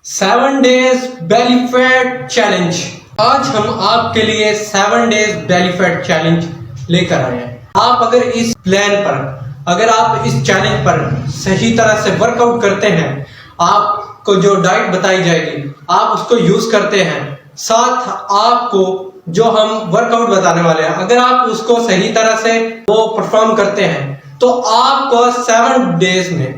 7 days belly fat challenge. आज हम आपके लिए 7 डेज बेली फैट चैलेंज लेकर आए हैं। आप अगर इस प्लान पर, अगर आप इस चैलेंज पर सही तरह से वर्कआउट करते हैं, आपको जो डाइट बताई जाएगी आप उसको यूज करते हैं, साथ आपको जो हम वर्कआउट बताने वाले हैं अगर आप उसको सही तरह से वो परफॉर्म करते हैं तो आपको 7 डेज में,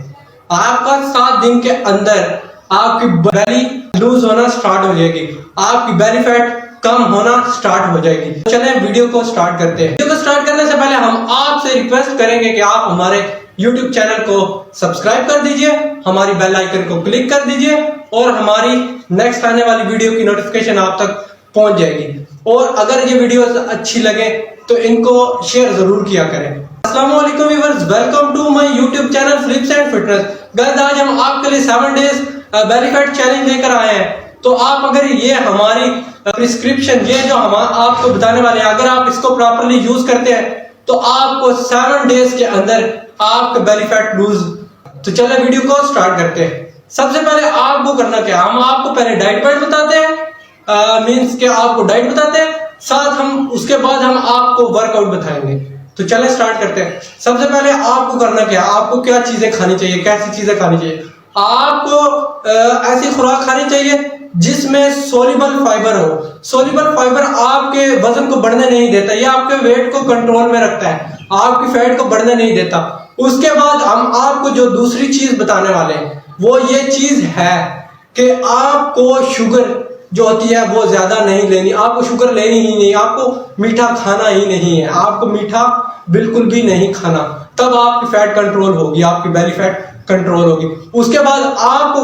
आपका 7 दिन के अंदर आपकी बेली लूज होना स्टार्ट हो जाएगी, आपकी बेली फैट कम होना स्टार्ट हो जाएगी। चलें वीडियो को स्टार्ट करते हैं। वीडियो को स्टार्ट करने से पहले हम आपसे रिक्वेस्ट करेंगे कि आप हमारे YouTube चैनल को सब्सक्राइब कर दीजिए, हमारी बेल आइकन को क्लिक कर दीजिए और हमारी नेक्स्ट आने वाली वीडियो की नोटिफिकेशन आप तक पहुंच जाएगी। और अगर ये वीडियो अच्छी लगे तो इनको शेयर जरूर किया करें। अस्सलाम वालेकुम viewers, welcome to my YouTube channel flips and fitness. Guys, आज हम आपके लिए 7 डेज बेली फैट चैलेंज लेकर आए हैं। तो आप अगर ये हमारी प्रिस्क्रिप्शन, ये जो हम आपको बताने वाले हैं, अगर आप इसको प्रॉपर्ली यूज करते हैं तो आपको 7 डेज के अंदर आपका बेली फैट लूज। तो चले वीडियो को स्टार्ट करते हैं। सबसे पहले आपको करना क्या, हम आपको पहले डाइट प्लान बताते हैं, मींस के आपको डाइट बताते हैं, साथ हम उसके बाद हम आपको वर्कआउट बताएंगे। तो चले स्टार्ट करते हैं। सबसे पहले आपको करना क्या, आपको क्या चीजें खानी चाहिए, कैसी चीजें खानी चाहिए। आपको ऐसी खुराक खानी चाहिए जिसमें सोल्यूबल फाइबर हो। सोल्यूबल फाइबर आपके वजन को बढ़ने नहीं देता, ये आपके वेट को कंट्रोल में रखता है, आपकी फैट को बढ़ने नहीं देता। उसके बाद हम आपको जो दूसरी चीज बताने वाले हैं वो ये चीज है कि आपको शुगर जो होती है वो ज्यादा नहीं लेनी, आपको शुगर लेनी ही नहीं, आपको मीठा खाना ही नहीं है, आपको मीठा बिल्कुल भी नहीं खाना, तब आपकी फैट कंट्रोल होगी, आपकी बेली फैट कंट्रोल होगी। उसके बाद आपको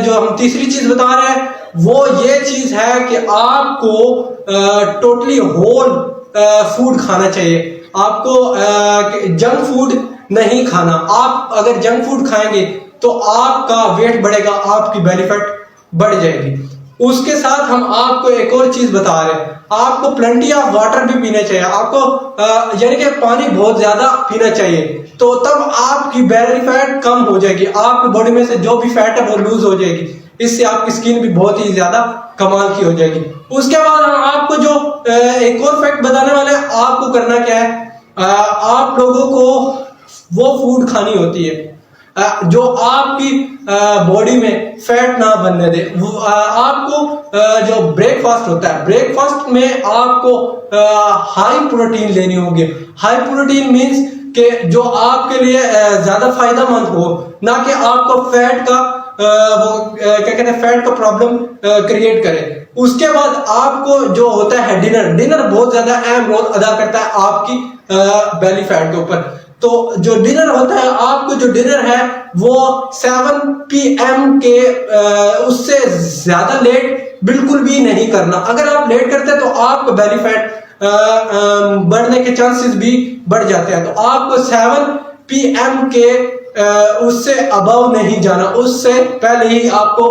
जो हम तीसरी चीज बता रहे हैं वो ये चीज है कि आपको टोटली होल फूड खाना चाहिए, आपको जंक फूड नहीं खाना। आप अगर जंक फूड खाएंगे तो आपका वेट बढ़ेगा, आपकी बेली फैट बढ़ जाएगी। उसके साथ हम आपको एक और चीज बता रहे हैं, आपको प्लेंटी ऑफ वाटर भी पीना चाहिए, आपको यानी कि पानी बहुत ज्यादा पीना चाहिए, तो तब आपकी बेली फैट कम हो जाएगी, आपकी बॉडी में से जो भी फैट है वो लूज हो जाएगी, इससे आपकी स्किन भी बहुत ही ज्यादा कमाल की हो जाएगी। उसके बाद हम आपको जो एक और फैक्ट बताने वाले हैं, आपको करना क्या है, आप लोगों को वो फूड खानी होती है जो आपकी बॉडी में फैट ना बनने दे। आपको जो ब्रेकफास्ट होता है, ब्रेकफास्ट में आपको हाई प्रोटीन लेनी होगी। हाई प्रोटीन मींस कि जो आपके लिए ज्यादा फायदेमंद हो, ना कि आपको फैट का क्या कहते हैं, फैट का प्रॉब्लम क्रिएट करे। उसके बाद आपको जो होता है डिनर, डिनर बहुत ज्यादा अहम रोल अदा करता है आपकी बेली फैट के ऊपर। तो जो डिनर होता है, आपको जो डिनर है वो 7 PM के उससे ज्यादा लेट बिल्कुल भी नहीं करना। अगर आप लेट करते हैं तो आपको बेली फैट बढ़ने के चांसेस भी बढ़ जाते हैं। तो आपको 7 PM के उससे अबव नहीं जाना, उससे पहले ही आपको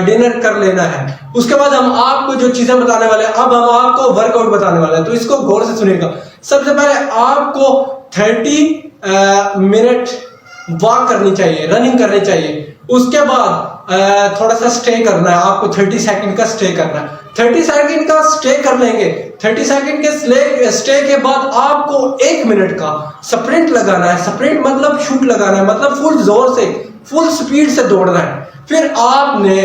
डिनर कर लेना है। उसके बाद हम आपको जो चीजें बताने वाले हैं, अब हम आपको वर्कआउट बताने वाले हैं, तो इसको गौर से सुनिएगा। सबसे पहले आपको 30 मिनट वॉक करनी चाहिए, रनिंग करनी चाहिए। उसके बाद थोड़ा सा स्टे करना है, आपको 30 सेकंड का स्टे करना है। 30 सेकंड का स्टे कर लेंगे, 30 सेकंड के स्टे के बाद आपको 1 मिनट का स्प्रिंट लगाना है। स्प्रिंट मतलब शूट लगाना है, मतलब फुल जोर से, फुल स्पीड से दौड़ना है। फिर आपने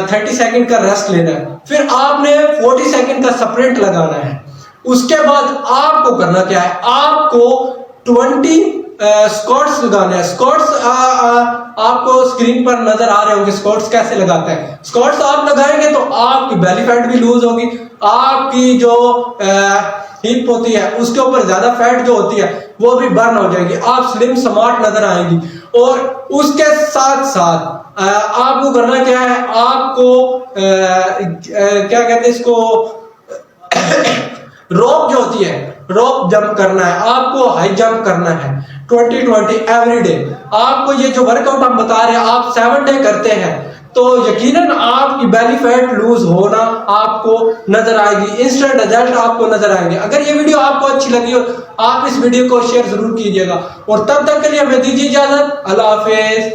30 सेकंड का रेस्ट लेना है, फिर आपने 40 सेकंड का स्प्रिंट लगाना है। उसके बाद आपको करना क्या है, आपको 20 स्क्वाट्स लगाने हैं। स्क्वाट्स आपको स्क्रीन पर नजर आ रहे होंगे, स्क्वाट्स कैसे लगाते हैं। स्क्वाट्स आप लगाएंगे तो आपकी बेली फैट भी लूज होगी, आपकी जो हिप होती है उसके ऊपर ज्यादा फैट जो होती है वो भी बर्न हो जाएगी, आप स्लिम स्मार्ट नजर आएंगी। और उसके साथ साथ आपको करना क्या है, आपको क्या कहते हैं इसको रोप जो होती है, रोप जंप करना है, आपको हाई जंप करना है 20-20 एवरी डे। आपको ये जो वर्कआउट हम बता रहे हैं आप 7 डे करते हैं तो यकीनन आपकी बेली फैट लूज होना आपको नजर आएगी, इंस्टेंट रिजल्ट आपको नजर आएंगे। अगर ये वीडियो आपको अच्छी लगी हो आप इस वीडियो को शेयर जरूर कीजिएगा और तब तक के लिए हमें दीजिए इजाजत। अल्लाह हाफिज।